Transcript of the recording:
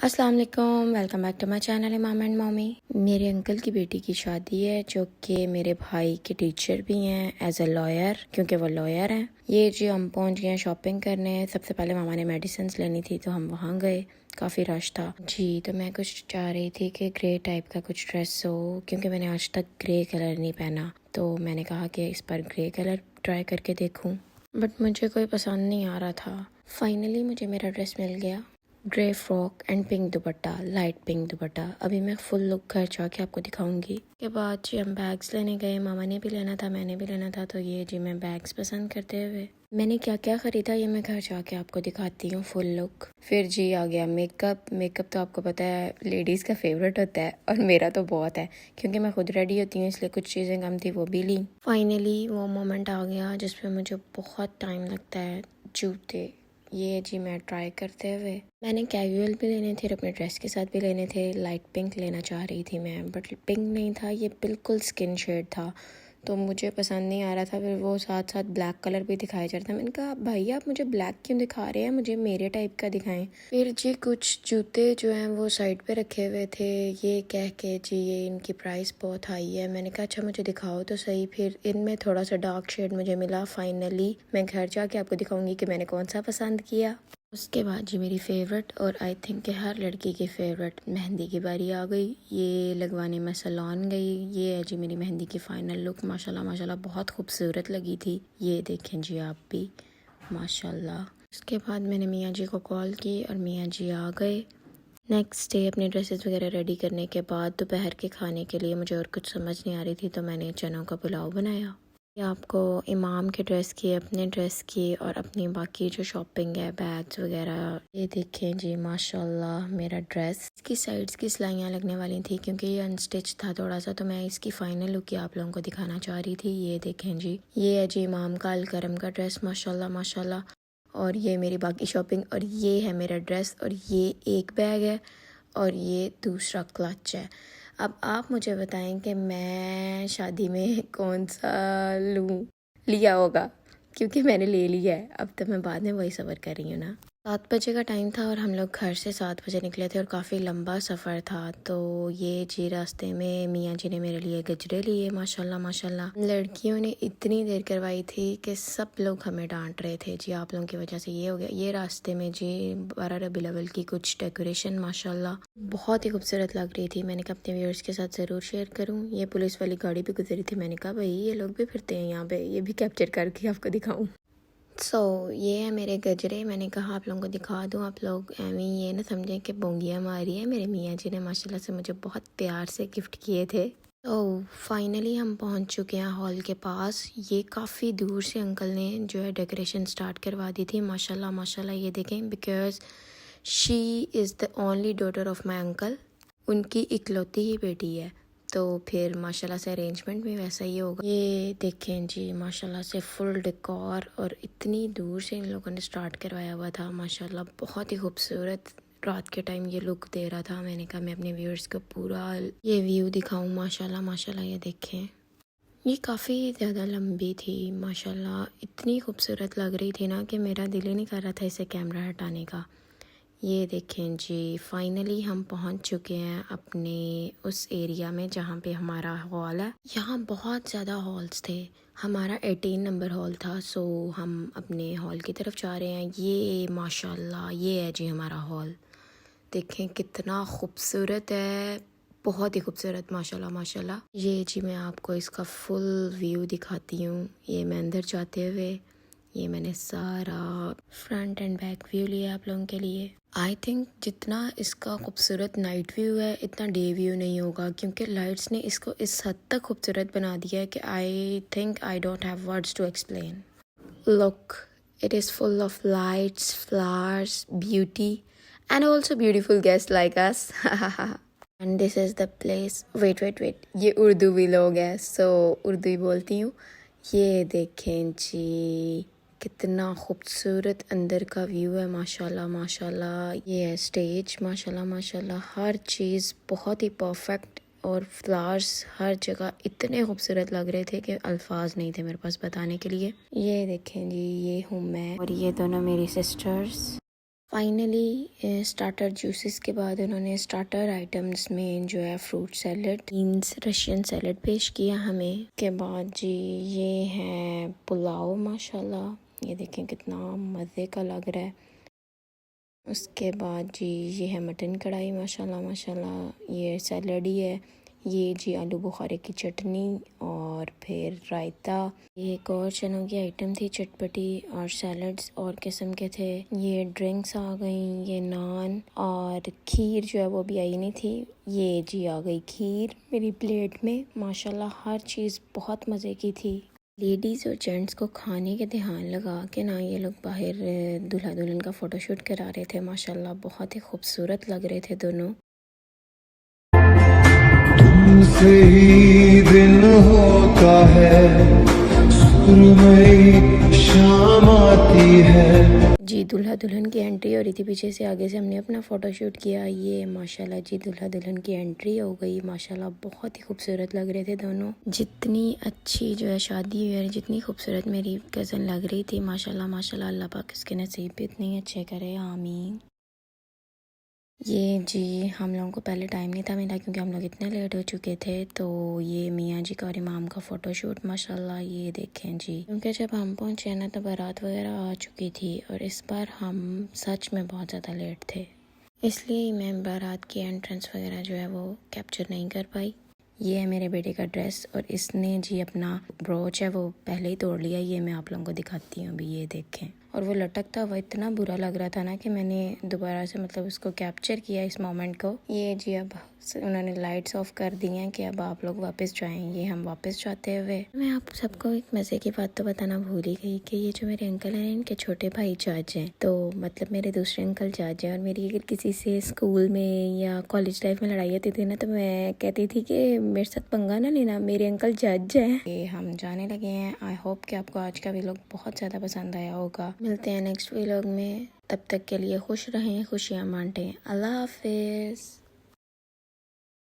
अस्सलाम वालेकुम, welcome back to my channel Imam and mommy. मेरे अंकल की बेटी की शादी है जो कि मेरे भाई के टीचर भी हैं एज अ लॉयर, क्योंकि वो लॉयर हैं। ये जी हम पहुंच गए शॉपिंग करने। सबसे पहले मामा ने मेडिसिन लेनी थी तो हम वहाँ गए। काफ़ी रश था जी। तो मैं कुछ चाह रही थी कि ग्रे टाइप का कुछ ड्रेस हो, क्योंकि मैंने आज तक ग्रे कलर नहीं पहना। तो मैंने कहा कि इस पर ग्रे कलर ट्राई करके देखूँ, बट मुझे कोई पसंद नहीं आ रहा था। फाइनली मुझे मेरा ड्रेस मिल गया, grey frock and pink dupatta, light pink दुपट्टा। अभी मैं फुल लुक घर जाके आपको दिखाऊंगी। के बाद जी हम बैग्स लेने गए। मामा ने भी लेना था, मैंने भी लेना था। तो ये जी मैं बैग्स पसंद करते हुए मैंने क्या क्या ख़रीदा ये मैं घर जाके आपको दिखाती हूँ फुल लुक। फिर जी आ गया मेकअप। मेकअप तो आपको पता है लेडीज़ का फेवरेट होता है, और मेरा तो बहुत है क्योंकि मैं खुद रेडी होती हूँ, इसलिए कुछ चीज़ें कम थी वो भी ली। फाइनली वो मोमेंट आ गया जिसपे मुझे बहुत टाइम लगता है। जूते ये जी मैं ट्राई करते हुए मैंने कैजुअल भी लेने थे और अपने ड्रेस के साथ भी लेने थे। लाइट पिंक लेना चाह रही थी मैं, बट पिंक नहीं था, ये बिल्कुल स्किन शेड था तो मुझे पसंद नहीं आ रहा था। फिर वो साथ साथ ब्लैक कलर भी दिखाया जा रहा था। मैंने कहा भाई आप मुझे ब्लैक क्यों दिखा रहे हैं, मुझे मेरे टाइप का दिखाएं। फिर जी कुछ जूते जो हैं वो साइड पे रखे हुए थे, ये कह के जी ये इनकी प्राइस बहुत हाई है। मैंने कहा अच्छा मुझे दिखाओ तो सही। फिर इनमें थोड़ा सा डार्क शेड मुझे मिला। फाइनली मैं घर जाके आपको दिखाऊंगी कि मैंने कौन सा पसंद किया। उसके बाद जी मेरी फेवरेट और आई थिंक कि हर लड़की की फेवरेट मेहंदी की बारी आ गई। ये लगवाने मैं सैलून गई। ये है जी मेरी मेहंदी की फाइनल लुक। माशाल्लाह माशाल्लाह बहुत खूबसूरत लगी थी। ये देखें जी आप भी माशाल्लाह। उसके बाद मैंने मियाँ जी को कॉल की और मियाँ जी आ गए। नेक्स्ट डे अपने ड्रेसेस वगैरह रेडी करने के बाद दोपहर के खाने के लिए मुझे और कुछ समझ नहीं आ रही थी तो मैंने चनों का पुलाव बनाया। ये आपको इमाम के ड्रेस की, अपने ड्रेस की और अपनी बाकी जो शॉपिंग है बैग्स वगैरह। ये देखें जी माशाल्लाह मेरा ड्रेस। इसकी साइड्स की सिलाइयाँ लगने वाली थी क्योंकि ये अनस्टिच था थोड़ा सा, तो मैं इसकी फाइनल लुक ही आप लोगों को दिखाना चाह रही थी। ये देखें जी, ये है जी इमाम का अलकरम का ड्रेस माशाल्लाह माशाल्लाह। और ये मेरी बाकी शॉपिंग, और ये है मेरा ड्रेस, और ये एक बैग है और ये दूसरा क्लच है। अब आप मुझे बताएं कि मैं शादी में कौन सा लूँ, लिया होगा, क्योंकि मैंने ले लिया है। अब तो मैं बाद में वही सफ़र कर रही हूँ ना। 7 बजे का टाइम था और हम लोग घर से 7 बजे निकले थे और काफ़ी लंबा सफ़र था। तो ये जी रास्ते में मियाँ जी ने मेरे लिए गजरे लिए माशाल्लाह माशाल्लाह। लड़कियों ने इतनी देर करवाई थी कि सब लोग हमें डांट रहे थे जी आप लोगों की वजह से ये हो गया। ये रास्ते में जी 12 रबीउल अव्वल की कुछ डेकोरेशन माशाल्लाह बहुत ही खूबसूरत लग रही थी। मैंने कहा अपने व्यूअर्स के साथ ज़रूर शेयर करूँ। ये पुलिस वाली गाड़ी भी गुजरी थी, मैंने कहा भाई ये लोग भी फिरते हैं यहाँ पे, ये भी कैप्चर करके आपको दिखाऊँ। ये है मेरे गजरे। मैंने कहा आप लोगों को दिखा दूँ, आप लोग एवं ये ना समझें कि बोंगियाँ मारी है। मेरे मियाँ जी ने माशाल्लाह से मुझे बहुत प्यार से गिफ्ट किए थे। तो फाइनली हम पहुंच चुके हैं हॉल के पास। ये काफ़ी दूर से अंकल ने जो है डेकोरेशन स्टार्ट करवा दी थी माशाल्लाह माशाल्लाह। ये देखें, because she is the only daughter of my uncle, उनकी इकलौती ही बेटी है, तो फिर माशाल्लाह से अरेंजमेंट भी वैसा ही होगा। ये देखें जी माशाल्लाह से फुल डेकोर, और इतनी दूर से इन लोगों ने स्टार्ट करवाया हुआ था माशाल्लाह। बहुत ही खूबसूरत रात के टाइम ये लुक दे रहा था। मैंने कहा मैं अपने व्यूअर्स को पूरा ये व्यू दिखाऊं माशाल्लाह माशाल्लाह। ये देखें, ये काफ़ी ज़्यादा लंबी थी माशाल्लाह, इतनी खूबसूरत लग रही थी ना कि मेरा दिल ही नहीं कर रहा था इसे कैमरा हटाने का। ये देखें जी फाइनली हम पहुंच चुके हैं अपने उस एरिया में जहाँ पे हमारा हॉल है। यहाँ बहुत ज़्यादा हॉल्स थे, हमारा 18 नंबर हॉल था। सो हम अपने हॉल की तरफ जा रहे हैं। ये माशाल्लाह ये है जी हमारा हॉल। देखें कितना खूबसूरत है, बहुत ही खूबसूरत माशाल्लाह माशाल्लाह। ये जी मैं आपको इसका फुल व्यू दिखाती हूँ। ये मैं अंदर जाते हुए, ये मैंने सारा फ्रंट एंड बैक व्यू लिया आप लोगों के लिए। आई थिंक जितना इसका खूबसूरत नाइट व्यू है इतना डे व्यू नहीं होगा, क्योंकि लाइट्स ने इसको इस हद तक खूबसूरत बना दिया है कि I think I don't have words to explain. Look, it is full of lights, flowers, beauty, and also beautiful guests like us. And this is the place. Wait, ये उर्दू भी लोग हैं, so उर्दू ही बोलती हूँ। ये देखें जी कितना खूबसूरत अंदर का व्यू है माशाल्लाह माशाल्लाह। ये है स्टेज माशाल्लाह माशाल्लाह। हर चीज़ बहुत ही परफेक्ट, और फ्लावर्स हर जगह इतने खूबसूरत लग रहे थे कि अल्फाज नहीं थे मेरे पास बताने के लिए। ये देखें जी, ये हूँ मैं और ये दोनों मेरी सिस्टर्स। फाइनली स्टार्टर जूसेस के बाद उन्होंने स्टार्टर आइटम्स में जो है fruit salad, beans Russian salad पेश किया हमें। के बाद जी ये है पुलाव, माशाल्लाह ये देखें कितना मज़े का लग रहा है। उसके बाद जी ये है मटन कढ़ाई, माशाल्लाह माशाल्लाह। ये सैलड ही है। ये जी आलू बुखारे की चटनी और फिर रायता। ये एक और चनों की आइटम थी चटपटी, और सैलड्स और किस्म के थे। ये ड्रिंक्स आ गई, ये नान और खीर जो है वो भी आई नहीं थी। ये जी आ गई खीर मेरी प्लेट में। माशाल्लाह हर चीज़ बहुत मज़े की थी। लेडीज़ और जेंट्स को खाने के ध्यान लगा के ना ये लोग बाहर दूल्हा दुल्हन का फ़ोटोशूट करा रहे थे। माशाल्लाह बहुत ही खूबसूरत लग रहे थे दोनों। तुमसे ही दिन होता है, सुरमई शाम आती है। जी दूल्हा दुल्हन की एंट्री हो रही थी पीछे से, आगे से हमने अपना फ़ोटोशूट किया। ये माशाल्लाह जी दूल्हा दुल्हन की एंट्री हो गई। माशाल्लाह बहुत ही खूबसूरत लग रहे थे दोनों। जितनी अच्छी जो है शादी हुई है, जितनी खूबसूरत मेरी कज़न लग रही थी, माशाल्लाह माशाल्लाह। अल्लाह पाक इसके नसीब भी इतने अच्छे करे, आमीन। ये जी हम लोगों को पहले टाइम नहीं था मिला क्योंकि हम लोग इतने लेट हो चुके थे। तो ये मियाँ जी का और इमाम का फ़ोटोशूट, माशाल्लाह ये देखें जी। क्योंकि जब हम पहुँचे ना तो बारात वगैरह आ चुकी थी, और इस बार हम सच में बहुत ज़्यादा लेट थे, इसलिए मैं बारात की एंट्रेंस वगैरह जो है वो कैप्चर नहीं कर पाई। ये है मेरे बेटे का ड्रेस, और इसने जी अपना ब्रोच है वो पहले ही तोड़ लिया। ये मैं आप लोगों को दिखाती हूँ अभी, ये देखें। और वो लटकता हुआ इतना बुरा लग रहा था ना कि मैंने दोबारा से मतलब उसको कैप्चर किया इस मोमेंट को। ये जी अब उन्होंने लाइट्स ऑफ कर दी हैं कि अब आप लोग वापस जाएं। ये हम वापस जाते हुए, मैं आप सबको एक मज़े की बात तो बताना भूल ही गई कि ये जो मेरे अंकल हैं इनके छोटे भाई जज हैं। तो मतलब मेरे दूसरे अंकल जज हैं, और मेरी अगर किसी से स्कूल में या कॉलेज लाइफ में लड़ाई होती थी ना तो मैं कहती थी कि मेरे साथ पंगा ना लेना, मेरे अंकल जज हैं। ये हम जाने लगे हैं। आई होप कि आपको आज का व्लॉग बहुत ज़्यादा पसंद आया होगा। मिलते हैं नेक्स्ट व्लॉग में, तब तक के लिए खुश रहें, खुशियाँ बांटें। अल्लाह हाफिज़।